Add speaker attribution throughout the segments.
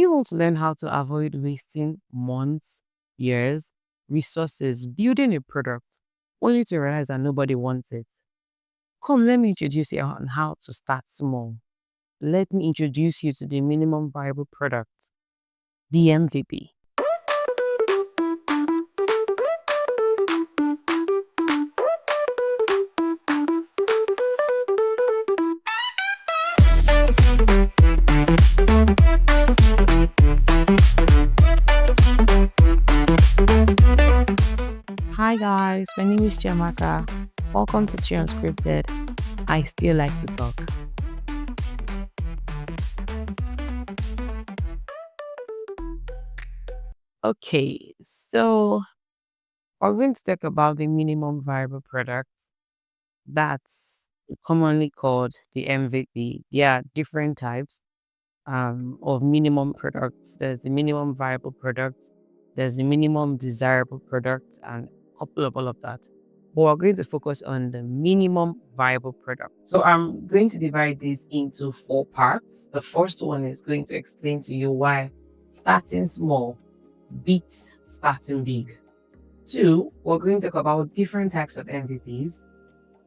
Speaker 1: you want to learn how to avoid wasting months, years, resources building a product only to realize that nobody wants it? Come, let me introduce you on how to start small. Let me introduce you to the minimum viable product, the MVP. Hi guys, my name is Chiamaka. Welcome to Chi Unscripted. I still like to talk. Okay, so we're going to talk about the minimum viable product. That's commonly called the MVP. There are different types of minimum products. There's the minimum viable product, there's the minimum desirable product, and a couple of all of that. But we're going to focus on the minimum viable product. So I'm going to divide this into 4 parts. The first one is going to explain to you why starting small beats starting big. 2, we're going to talk about different types of MVPs.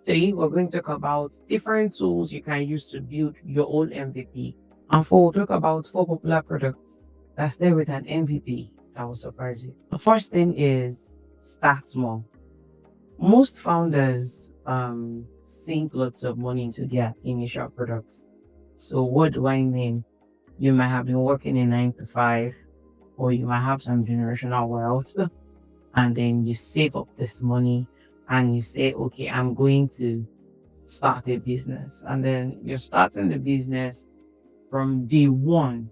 Speaker 1: 3, we're going to talk about different tools you can use to build your own MVP. And 4, we'll talk about 4 popular products that's there with an MVP that will surprise you. The first thing is start small. Most founders sink lots of money into their initial products. So what do I mean? You might have been working a 9 to 5, or you might have some generational wealth, and then you save up this money and you say, okay, I'm going to start a business. And then you're starting the business from day one,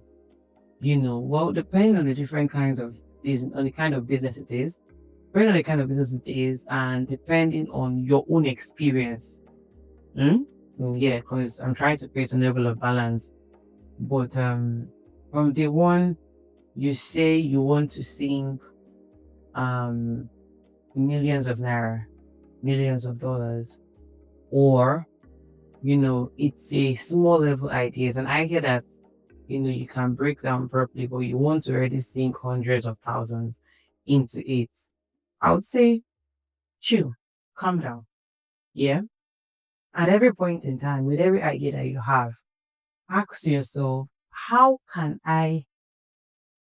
Speaker 1: well, depending on the different kinds of business, on the kind of business it is, depending on the kind of business it is, and depending on your own experience. Yeah, because I'm trying to create a level of balance. But from day one, you say you want to sink millions of naira, millions of dollars, or it's a small level ideas, an idea that you can break down properly, but you want to already sink hundreds of thousands into it. I would say chill, calm down. Yeah. At every point in time, with every idea that you have, ask yourself, how can I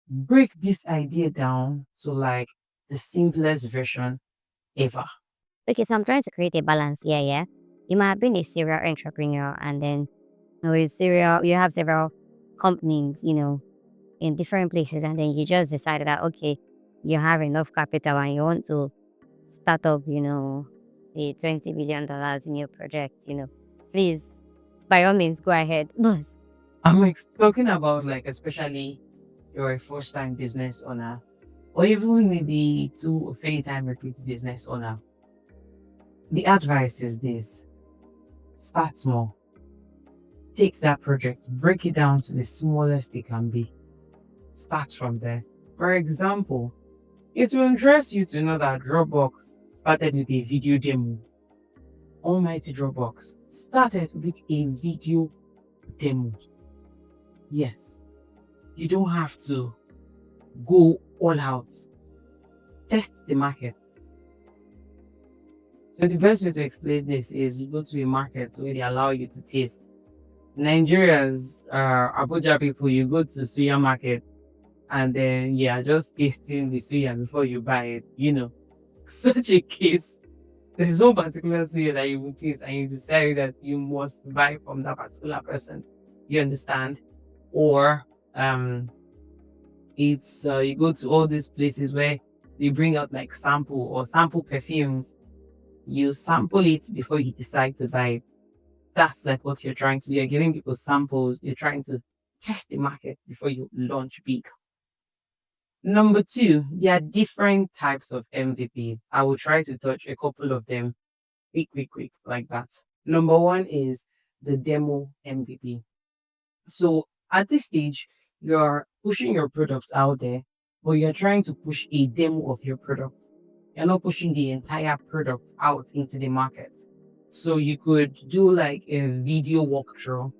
Speaker 1: break this idea down to like the simplest version ever?
Speaker 2: Okay, so I'm trying to create a balance. Yeah, yeah. You might have been a serial entrepreneur and then you have several companies, in different places, and then you just decided that okay, you have enough capital and you want to start up, a $20 billion new project, please, by all means, go ahead. Yes.
Speaker 1: I'm like talking about like especially you're a first time business owner, or even maybe two or three time repeat business owner. The advice is this: start small. Take that project, break it down to the smallest it can be. Start from there. For example, it will interest you to know that Dropbox started with a video demo. Almighty Dropbox started with a video demo. Yes, you don't have to go all out. Test the market. So the best way to explain this is you go to a market where they allow you to taste. Nigerians, Abuja people, you go to suya market and then just tasting the suya before you buy it. Such a case. There's no particular suya that you will taste and you decide that you must buy from that particular person. You understand? Or it's you go to all these places where they bring out like sample perfumes. You sample it before you decide to buy it. That's like what you're trying to do. You're giving people samples. You're trying to test the market before you launch big. Number 2, there are different types of MVP. I will try to touch a couple of them quick, like that. Number 1 is the demo MVP. So at this stage, you're pushing your products out there, but you're trying to push a demo of your product. You're not pushing the entire product out into the market. So you could do like a video walkthrough,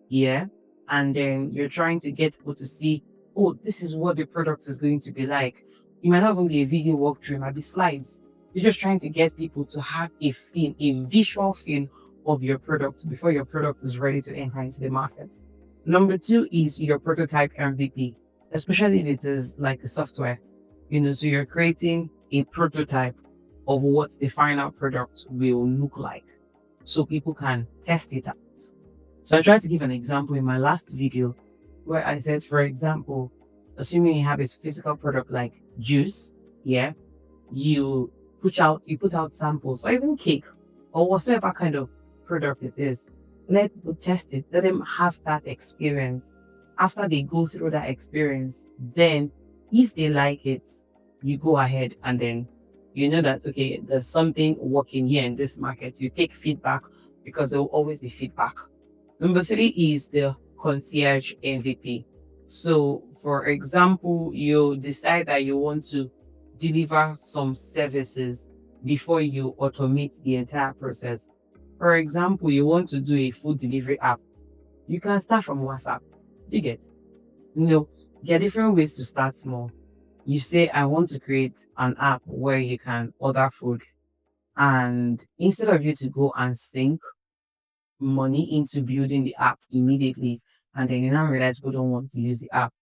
Speaker 1: yeah, and then you're trying to get people to see oh, this is what the product is going to be like. It might not even be a video walkthrough, it might be slides. You're just trying to get people to have a feel, a visual feel of your product before your product is ready to enter into the market. Number two is your prototype MVP, especially if it is like a software. So you're creating a prototype of what the final product will look like so people can test it out. So I tried to give an example in my last video where I said, for example, assuming you have a physical product like juice, yeah, you you put out samples or even cake or whatsoever kind of product it is. Let people test it, let them have that experience. After they go through that experience, then if they like it, you go ahead and then you know that okay, there's something working here in this market. You take feedback because there will always be feedback. Number three is the concierge MVP. So, for example, you decide that you want to deliver some services before you automate the entire process. For example, you want to do a food delivery app. You can start from WhatsApp. Do you get? You know, there are different ways to start small. You say, I want to create an app where you can order food. And instead of you to go and sink money into building the app immediately, and then you now realize people don't want to use the app,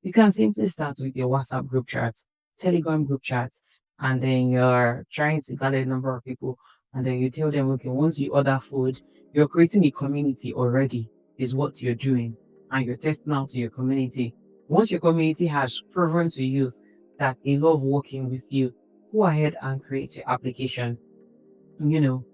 Speaker 1: you can simply start with your WhatsApp group chat, Telegram group chat, and then you're trying to gather a number of people, and then you tell them, okay, once you order food, you're creating a community already, is what you're doing, and you're testing out to your community. Once your community has proven to you that they love working with you, go ahead and create your application. You know,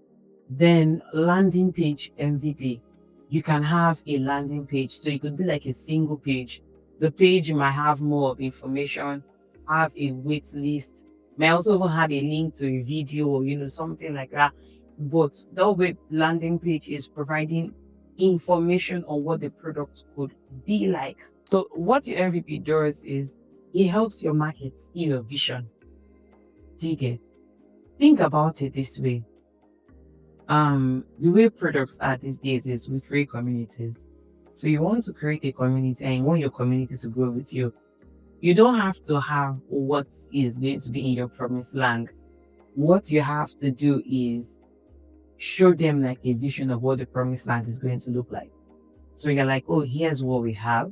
Speaker 1: then landing page MVP. You can have a landing page. So it could be like a single page. The page might have more of information, have a wait list, may also even have a link to a video or something like that. But the web landing page is providing information on what the product could be like. So what your MVP does is it helps your market's vision. Do you get? Think about it this way. The way products are these days is with free communities. So you want to create a community and you want your community to grow with you. You don't have to have what is going to be in your promised land. What you have to do is show them like a vision of what the promised land is going to look like. So you're like, oh, here's what we have,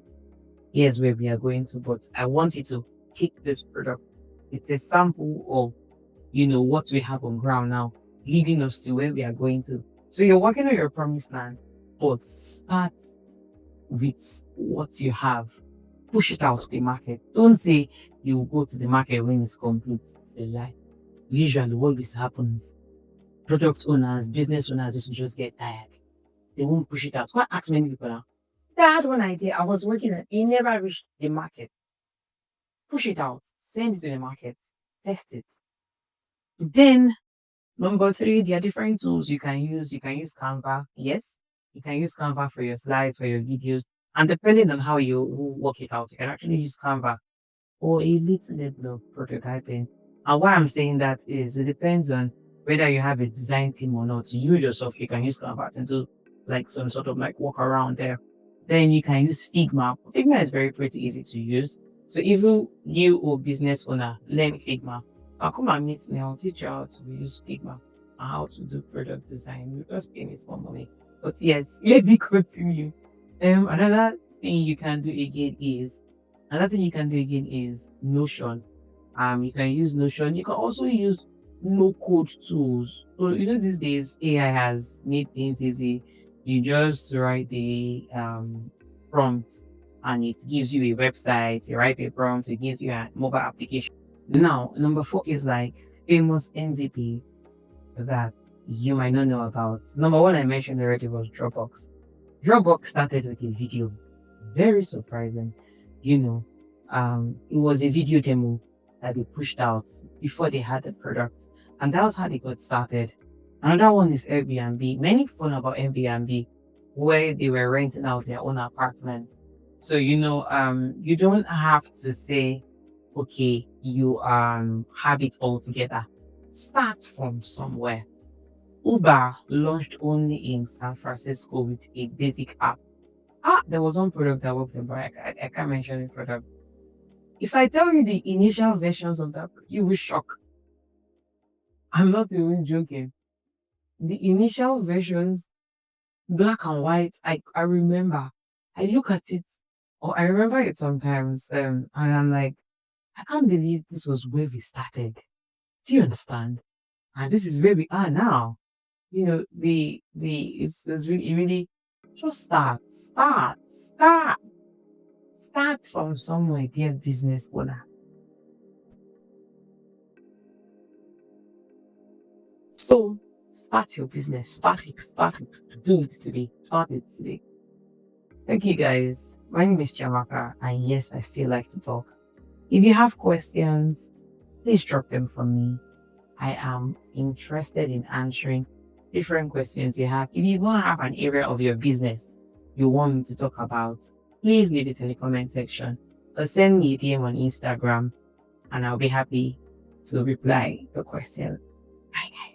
Speaker 1: here's where we are going to, but I want you to take this product. It's a sample of what we have on ground now, leading us to where we are going to. So you're working on your promised land, but start with what you have. Push it out to the market. Don't say you will go to the market when it's complete. It's a lie. Usually what this happens, product owners, business owners used to just get tired. They won't push it out. Go ask many people now. I had one idea. I was working on it. It never reached the market. Push it out. Send it to the market. Test it. Then number three, there are different tools you can use. You can use Canva. Yes, you can use Canva for your slides, for your videos. And depending on how you work it out, you can actually use Canva or a little level of prototyping. And why I'm saying that is it depends on whether you have a design team or not. You yourself, you can use Canva to do like some sort of like walk around there. Then you can use Figma. Figma is very pretty easy to use. So even you or business owner learn Figma, come and meet me. I'll teach you how to use Figma and how to do product design. You just pay me small money. But yes, let me continue. Another thing you can do again is Notion. You can use Notion. You can also use no code tools. So these days AI has made things easy. You just write the prompt and it gives you a website. You write a prompt, it gives you a mobile application. Now, number four is like famous MVP that you might not know about. Number one I mentioned already was Dropbox. Dropbox started with a video. Very surprising. It was a video demo that they pushed out before they had the product. And that was how they got started. Another one is Airbnb. Many fun about Airbnb where they were renting out their own apartments. So you don't have to say, okay, you have it all together. Start from somewhere. Uber launched only in San Francisco with a basic app. There was one product that worked in, but I can't mention this product. If I tell you the initial versions of that, you will shock. I'm not even joking. The initial versions, black and white, I remember. I look at it, or I remember it sometimes, and I'm like, I can't believe this was where we started. Do you understand? And this is where we are now. It's really, really just start from somewhere, dear business owner. So start your business, start it, do it today, start it today. Thank you guys. My name is Chamaka, and yes, I still like to talk. If you have questions, please drop them for me. I am interested in answering different questions you have. If you don't have an area of your business you want me to talk about, please leave it in the comment section or send me a DM on Instagram and I'll be happy to reply your question. Bye guys.